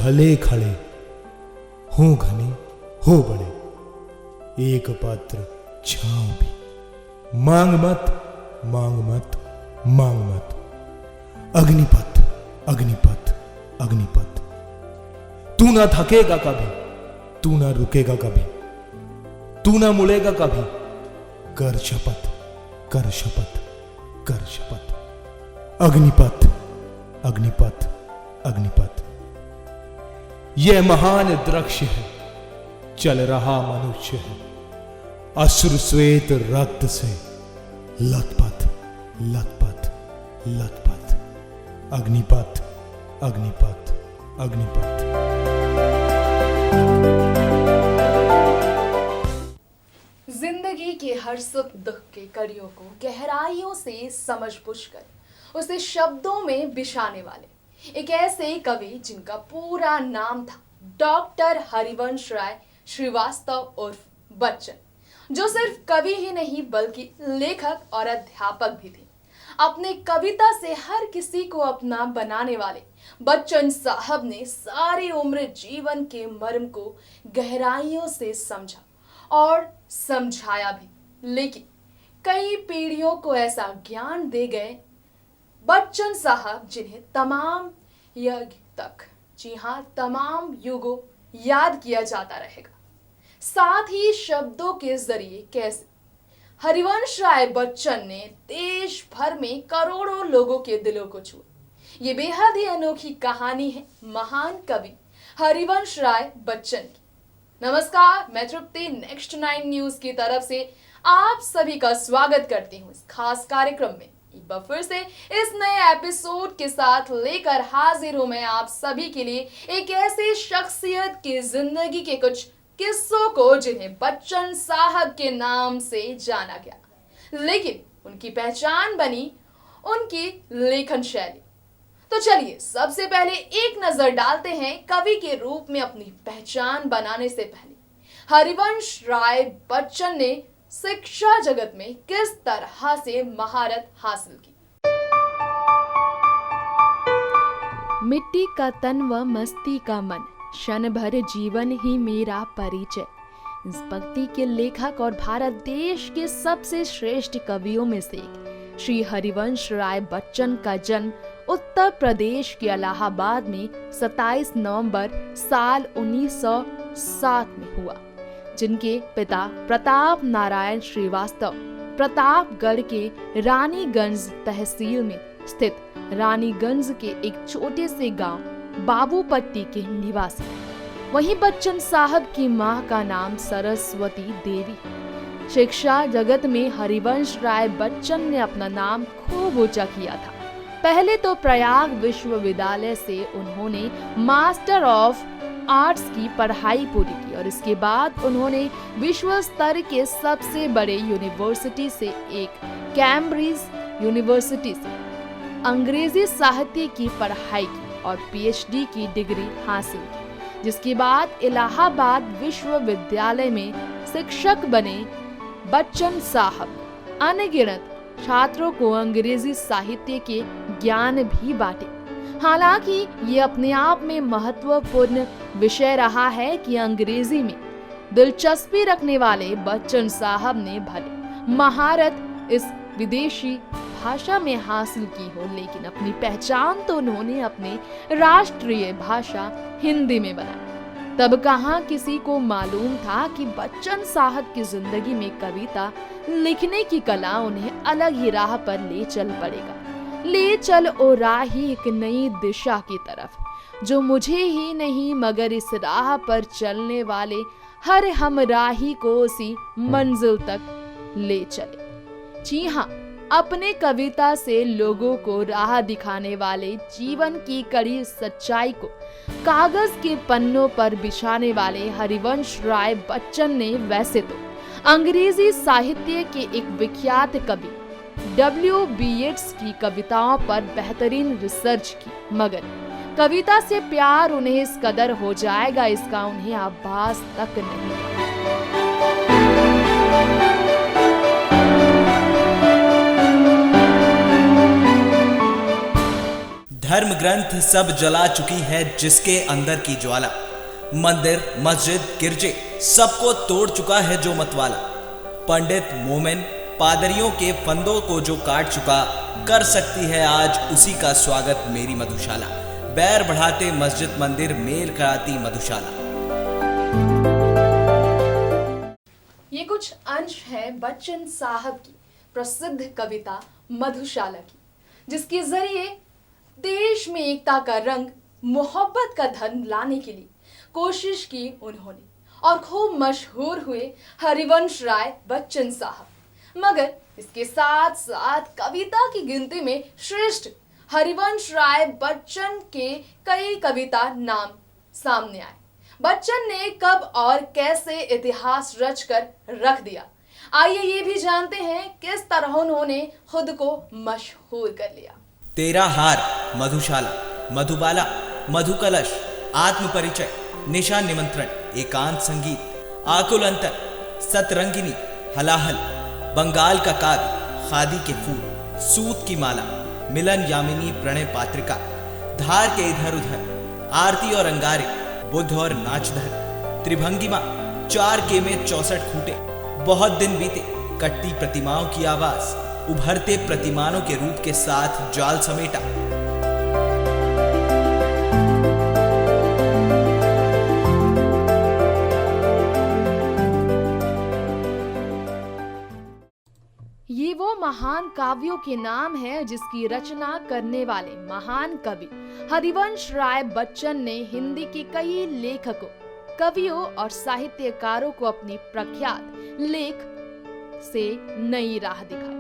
भले खड़े हो घने हो बड़े, एक पात्र छांव भी, मांग मत मांग मत मांग मत। अग्निपथ अग्निपथ अग्निपथ। तू ना थकेगा कभी, तू ना रुकेगा कभी, तू ना मुड़ेगा कभी। कर शपथ कर शपथ कर शपथ। अग्निपथ अग्निपथ अग्निपथ। यह महान दृश्य है, चल रहा मनुष्य है, अश्रु श्वेत रक्त से लथपथ लथपथ लथपथ। अग्निपथ अग्निपथ अग्निपथ। जिंदगी के हर सुख दुख के कड़ियों को गहराइयों से समझ बुझकर उसे शब्दों में बिछाने वाले एक ऐसे कवि जिनका पूरा नाम था डॉक्टर हरिवंश राय श्रीवास्तव उर्फ बच्चन, जो सिर्फ कवि ही नहीं बल्कि लेखक और अध्यापक भी थे। अपने कविता से हर किसी को अपना बनाने वाले बच्चन साहब ने सारी उम्र जीवन के मर्म को गहराइयों से समझा और समझाया भी, लेकिन कई पीढ़ियों को ऐसा ज्ञान दे गए बच्चन साहब जिन्हें तमाम युग तक, जी हाँ तमाम युगों याद किया जाता रहेगा। साथ ही शब्दों के जरिए कैसे हरिवंश राय बच्चन ने देश भर में करोड़ों लोगों के दिलों को छुआ, ये बेहद ही अनोखी कहानी है महान कवि हरिवंश राय बच्चन की। नमस्कार, मैं तृप्ति नेक्स्ट 9 न्यूज की तरफ से आप सभी का स्वागत करती हूँ इस खास कार्यक्रम में। एक बार फिर से इस नए एपिसोड के साथ लेकर हाजिर हूं मैं आप सभी के लिए एक ऐसे शख्सियत की जिंदगी के कुछ किस्सों को जिन्हें बच्चन साहब के नाम से जाना गया, लेकिन उनकी पहचान बनी उनकी लेखन शैली। तो चलिए सबसे पहले एक नजर डालते हैं कवि के रूप में अपनी पहचान बनाने से पहले हरिवंश राय बच्चन ने शिक्षा जगत में किस तरह से महारत हासिल की। मिट्टी का तन व मस्ती का मन, क्षण भर जीवन ही मेरा परिचय। इस पंक्ति के लेखक और भारत देश के सबसे श्रेष्ठ कवियों में से एक श्री हरिवंश राय बच्चन का जन्म उत्तर प्रदेश के इलाहाबाद में 27 नवंबर साल 1907 में हुआ, जिनके पिता प्रताप नारायण श्रीवास्तव प्रतापगढ़ के रानीगंज तहसील में स्थित रानीगंज के एक छोटे से गांव बाबूपट्टी के निवासी। वहीं बच्चन साहब की मां का नाम सरस्वती देवी। शिक्षा जगत में हरिवंश राय बच्चन ने अपना नाम खूब ऊंचा किया था। पहले तो प्रयाग विश्वविद्यालय से उन्होंने मास्टर ऑफ आर्ट्स की पढ़ाई पूरी की और इसके बाद उन्होंने विश्व स्तर के सबसे बड़े यूनिवर्सिटी से एक कैम्ब्रिज यूनिवर्सिटी से अंग्रेजी साहित्य की पढ़ाई की और पीएचडी की डिग्री हासिल की, जिसके बाद इलाहाबाद विश्वविद्यालय में शिक्षक बने बच्चन साहब अनगिनत छात्रों को अंग्रेजी साहित्य के ज्ञान भी बांटे। हालांकि ये अपने आप में महत्वपूर्ण विषय रहा है कि अंग्रेजी में दिलचस्पी रखने वाले बच्चन साहब ने भले महारत इस विदेशी भाषा में हासिल की हो, लेकिन अपनी पहचान तो उन्होंने अपने राष्ट्रीय भाषा हिंदी में बनाई। तब कहाँ किसी को मालूम था कि बच्चन साहब की जिंदगी में कविता लिखने की कला उन्हें अलग ही राह पर ले चल पड़ेगा। ले चल ओ राही एक नई दिशा की तरफ, जो मुझे ही नहीं मगर इस राह पर चलने वाले हर हम राही को उसी मंजिल तक ले चले। जी हाँ, अपने कविता से लोगों को राह दिखाने वाले जीवन की कड़ी सच्चाई को कागज के पन्नों पर बिछाने वाले हरिवंश राय बच्चन ने वैसे तो अंग्रेजी साहित्य के एक विख्यात कवि W.B. येट्स की कविताओं पर बेहतरीन रिसर्च की, मगर कविता से प्यार उन्हें इस कदर हो जाएगा इसका उन्हें आभास तक नहीं। धर्म ग्रंथ सब जला चुकी है जिसके अंदर की ज्वाला। मंदिर, मस्जिद, गिरजे सबको तोड़ चुका है जो मतवाला। पंडित, मोमिन, पादरियों के फंदों को जो काट चुका, कर सकती है आज उसी का स्वागत मेरी मधुशाला। बैर बढ़ाते मस्जिद मंदिर, मेल कराती मधुशाला। ये कुछ अंश है बच्चन साहब की प्रसिद्ध कविता मधुशाला की, जिसके जरिए देश में एकता का रंग, मोहब्बत का धन लाने के लिए कोशिश की उन्होंने, और खूब मशहूर हुए हरिवंश राय बच्चन साहब। मगर इसके साथ साथ कविता की गिनती में श्रेष्ठ हरिवंश राय बच्चन के कई कविता नाम सामने आए। बच्चन ने कब और कैसे इतिहास रचकर रख दिया, आइए ये भी जानते हैं किस तरह उन्होंने खुद को मशहूर कर लिया। तेरा हार, मधुशाला, मधुबाला, मधुकलश, आत्म परिचय, निशान निमंत्रण, एकांत संगीत, आकुल अंतर, सतरंगिनी, हलाहल, बंगाल का काव्य, खादी के फूल, सूत की माला, मिलन यामिनी, प्रणय पात्रिका, धार के इधर उधर, आरती और अंगारे, बुद्ध और नाचधर, त्रिभंगिमा, 4 के में 64 खूंटे, बहुत दिन बीते, कट्टी प्रतिमाओं की आवाज, उभरते प्रतिमानों के रूप के साथ जाल समेटा। ये वो महान काव्यों के नाम है जिसकी रचना करने वाले महान कवि हरिवंश राय बच्चन ने हिंदी के कई लेखकों, कवियों और साहित्यकारों को अपनी प्रख्यात लेख से नई राह दिखाई,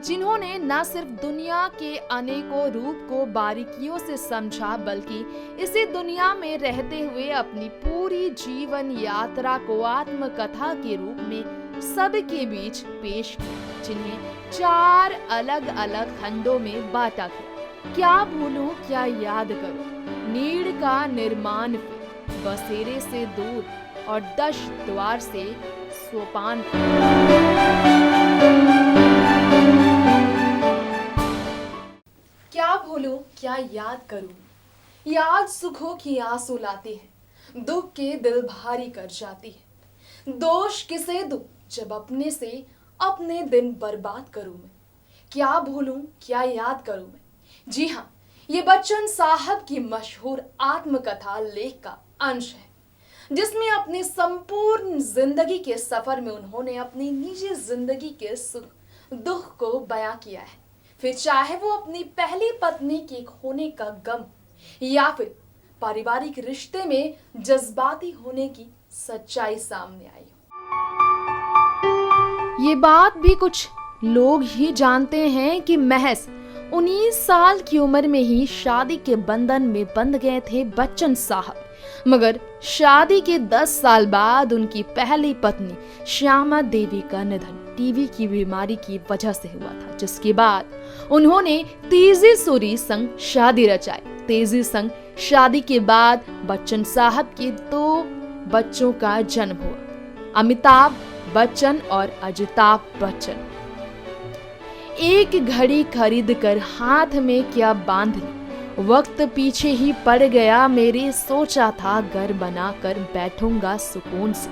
जिन्होंने न सिर्फ दुनिया के अनेकों रूप को बारीकियों से समझा, बल्कि इसी दुनिया में रहते हुए अपनी पूरी जीवन यात्रा को आत्मकथा के रूप में सबके बीच पेश किया, जिन्हें 4 अलग अलग खंडों में बांटा गया। क्या भूलूं क्या याद करूं, नीड़ का निर्माण पे, बसेरे से दूर और 10 द्वार से सोपान। क्या भूलूं क्या याद करूं, याद सुखों की आंसू लाती है, दुख के दिल भारी कर जाती है। दोष किसे दूं जब अपने से अपने दिन बर्बाद करूं मैं, क्या भूलूं क्या याद करूं मैं। जी हाँ, ये बच्चन साहब की मशहूर आत्मकथा लेख का अंश है, जिसमें अपनी संपूर्ण जिंदगी के सफर में उन्होंने अपनी निजी जिंदगी के सुख दुख को बयां किया है। फिर चाहे वो अपनी पहली पत्नी के खोने का गम, या फिर पारिवारिक रिश्ते में जज्बाती होने की सच्चाई सामने आई। ये बात भी कुछ लोग ही जानते हैं कि महज 19 साल की उम्र में ही शादी के बंधन में बंध गए थे बच्चन साहब। मगर शादी के 10 साल बाद उनकी पहली पत्नी श्यामा देवी का निधन टीबी की बीमारी की वजह से हुआ था, जिसके बाद उन्होंने तेजी सूरी संग शादी रचाई। तेजी संग शादी के बाद बच्चन साहब के 2 बच्चों का जन्म हुआ, अमिताभ बच्चन और अजिताभ बच्चन। एक घड़ी खरीद कर हाथ में क्या बांध ली, वक्त पीछे ही पड़ गया मेरे, सोचा था घर बनाकर बैठूंगा सुकून से,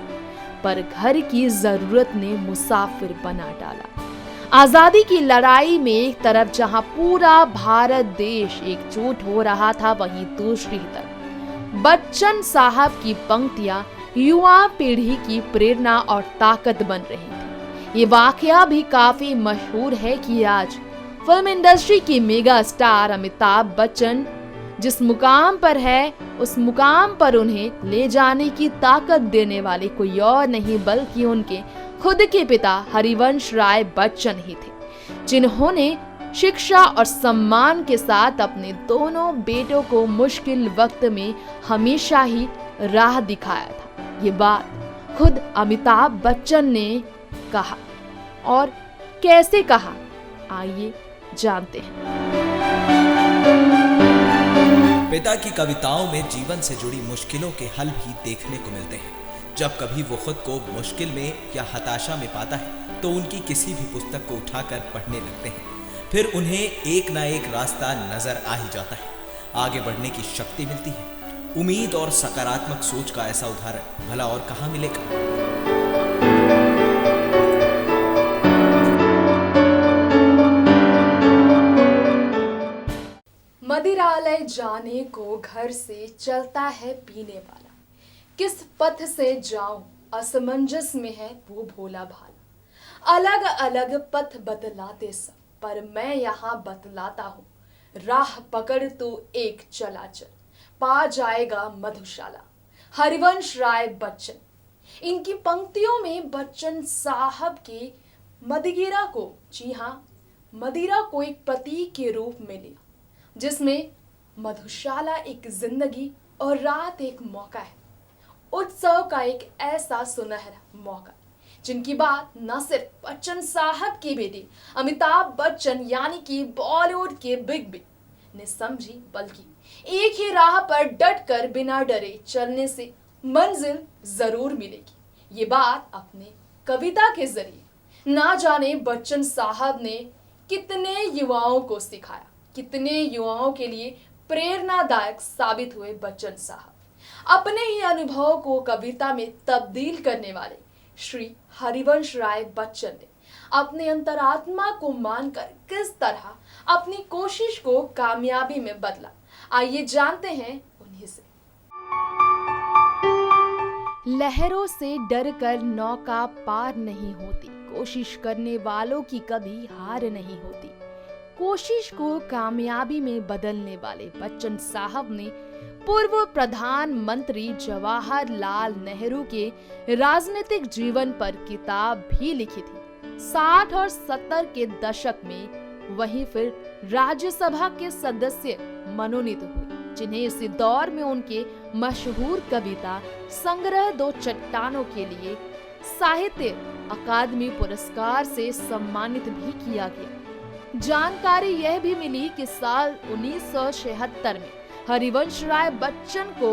पर घर की जरूरत ने मुसाफिर बना डाला। आजादी की लड़ाई में एक तरफ जहां पूरा भारत देश एकजुट हो रहा था, वहीं दूसरी तरफ बच्चन साहब की पंक्तियां युवा पीढ़ी की प्रेरणा और ताकत बन रही थी। ये वाकया भी काफी मशहूर है कि आज फिल्म इंडस्ट्री की मेगा स्टार अमिताभ बच्चन जिस मुकाम पर है, उस मुकाम पर उन्हें ले जाने की ताकत देने वाले कोई और नहीं बल्कि उनके खुद के पिता हरिवंश राय बच्चन ही थे, जिन्होंने शिक्षा और सम्मान के साथ अपने दोनों बेटों को मुश्किल वक्त में हमेशा ही राह दिखाया था। ये बात खुद अमिताभ बच्चन ने कहा, और कैसे कहा, आइए जानते हैं। पिता की कविताओं में जीवन से जुड़ी मुश्किलों के हल भी देखने को मिलते हैं। जब कभी वो खुद को मुश्किल में या हताशा में पाता है तो उनकी किसी भी पुस्तक को उठाकर पढ़ने लगते हैं, फिर उन्हें एक ना एक रास्ता नजर आ ही जाता है। आगे बढ़ने की शक्ति मिलती है। उम्मीद और सकारात्मक सोच का ऐसा उदाहरण भला और कहाँ मिलेगा। मदिरालय जाने को घर से चलता है पीने वाला, किस पथ से जाऊं असमंजस में है वो भोला भाला। अलग अलग पथ बतलाते सब, पर मैं यहाँ बतलाता हूँ, राह पकड़ तू एक चला चल, पा जाएगा मधुशाला। हरिवंश राय बच्चन। इनकी पंक्तियों में बच्चन साहब की मदिरा को, जी हाँ, मदिरा को एक प्रतीक के रूप में लिया, जिसमें मधुशाला एक जिंदगी और रात एक मौका है, उत्सव का एक ऐसा सुनहरा मौका जिनकी बात न सिर्फ बच्चन साहब की बेटी अमिताभ बच्चन यानी कि बॉलीवुड के बिग बी ने समझी, बल्कि एक ही राह पर डट कर बिना डरे चलने से मंजिल जरूर मिलेगी। ये बात अपने कविता के जरिए ना जाने बच्चन साहब ने कितने युवाओं को सिखाया, कितने युवाओं के लिए प्रेरणादायक साबित हुए बच्चन साहब। अपने ही अनुभव को कविता में तब्दील करने वाले श्री हरिवंश राय बच्चन ने अपने अंतरात्मा को मानकर किस तरह अपनी कोशिश को कामयाबी में बदला, आइए जानते हैं उन्हीं से। लहरों से डरकर नौका पार नहीं होती, कोशिश करने वालों की कभी हार नहीं होती। कोशिश को कामयाबी में बदलने वाले बच्चन साहब ने पूर्व प्रधानमंत्री जवाहरलाल नेहरू के राजनीतिक जीवन पर किताब भी लिखी थी। 60 और 70 के दशक में वहीं फिर राज्यसभा के सदस्य मनोनीत हुए, जिन्हें इसी दौर में उनके मशहूर कविता संग्रह दो चट्टानों के लिए साहित्य अकादमी पुरस्कार से सम्मानित भी किया गया। जानकारी यह भी मिली कि साल 1976 में हरिवंश राय बच्चन को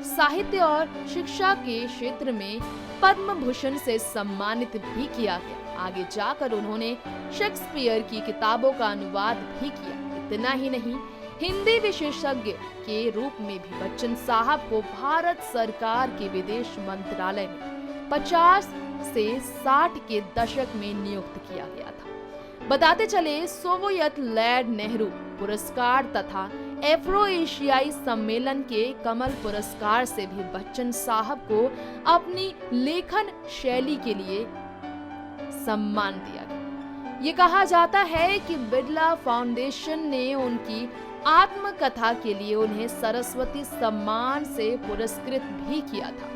साहित्य और शिक्षा के क्षेत्र में पद्म भूषण से सम्मानित भी किया गया। आगे जाकर उन्होंने शेक्सपियर की किताबों का अनुवाद भी किया। इतना ही नहीं, हिंदी विशेषज्ञ के रूप में भी बच्चन साहब को भारत सरकार के विदेश मंत्रालय में 50 से 60 के दशक में नियुक्त किया गया था। बताते चले, सोवियत लैंड नेहरू पुरस्कार तथा एफ्रो एशियाई सम्मेलन के कमल पुरस्कार से भी बच्चन साहब को अपनी लेखन शैली के लिए सम्मान दिया गया। ये कहा जाता है कि बिरला फाउंडेशन ने उनकी आत्मकथा के लिए उन्हें सरस्वती सम्मान से पुरस्कृत भी किया था।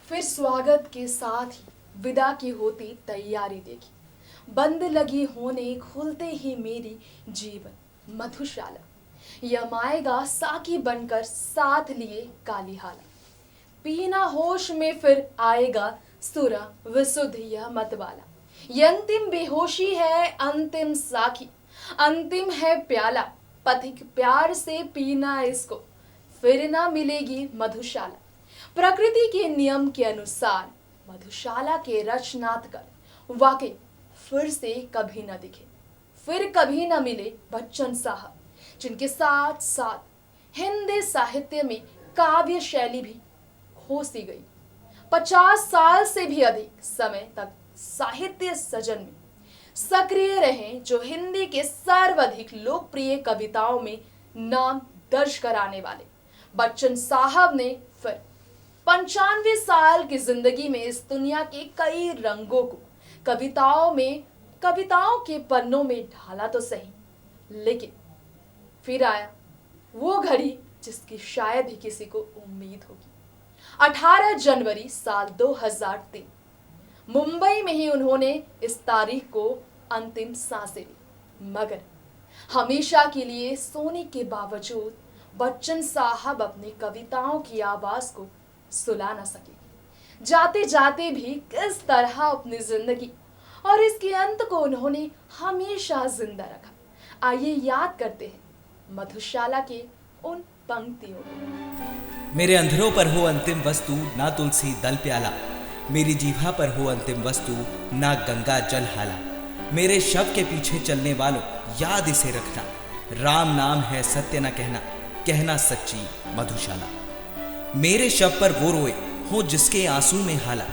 फिर स्वागत के साथ ही विदा की होती तैयारी देखी, बंद लगी होने खुलते ही मेरी जीवन मधुशाला, यमाएगा साकी बनकर साथ लिए कालीहाला, पीना होश में फिर आएगा सुरा विशुद्धिया मतवाला। ये अंतिम बेहोशी है, अंतिम साखी, अंतिम है प्याला, पथिक प्यार से पीना इसको, फिर ना मिलेगी मधुशाला। प्रकृति के नियम के अनुसार मधुशाला के रचनात्मक वाकई फिर से कभी न दिखे, फिर कभी न मिले बच्चन साहब, जिनके साथ साथ हिंदी साहित्य में काव्य शैली भी खो सी गई। 50 साल से भी अधिक समय तक साहित्य सजन में सक्रिय रहे, जो हिंदी के सर्वाधिक लोकप्रिय कविताओं में नाम दर्ज कराने वाले बच्चन साहब ने फिर 95 साल की जिंदगी में इस दुनिया के कई रंगों को कविताओं के पन्नों में ढाला तो सही, लेकिन फिर आया वो घड़ी जिसकी शायद ही किसी को उम्मीद होगी। 18 जनवरी साल 2003 मुंबई में ही उन्होंने इस तारीख को अंतिम सांसें ली, मगर हमेशा के लिए सोने के बावजूद बच्चन साहब अपनी कविताओं की आवाज को सुला न सके। जाते जाते भी किस तरह अपनी जिंदगी और इसके अंत को उन्होंने हमेशा जिंदा रखा। आइए याद करते हैं मधुशाला के उन पंक्तियों को। मेरे अंधरों पर हो अंतिम वस्तु ना तुलसी दल प्याला, मेरी जीभा पर हो अंतिम वस्तु ना गंगा जल हाला। मेरे शव के पीछे चलने वालों याद इसे रखना, राम नाम है सत्य न कहना, कहना सच्ची मधुशाला। मेरे शव पर वो रोए हो जिसके आंसू में हाला,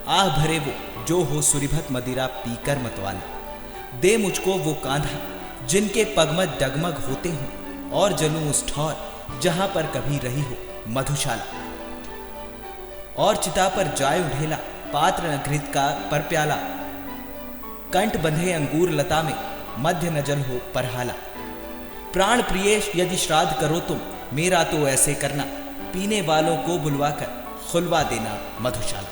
आह भरे वो जो हो सुरिभत मदिरा पीकर मतवाला। दे मुझको वो कांधा जिनके पगमग डगमग होते हों, और जलूं उस ठौर जहां पर कभी रही हो मधुशाला। और चिता पर जाय उढेला पात्र न घृत का पर प्याला, कंठ बंधे अंगूर लता में मध्य न जल हो परहाला। प्राण प्रियेश यदि श्राद्ध करो तुम मेरा तो ऐसे करना, पीने वालों को बुलवा कर खुलवा देना मधुशाला।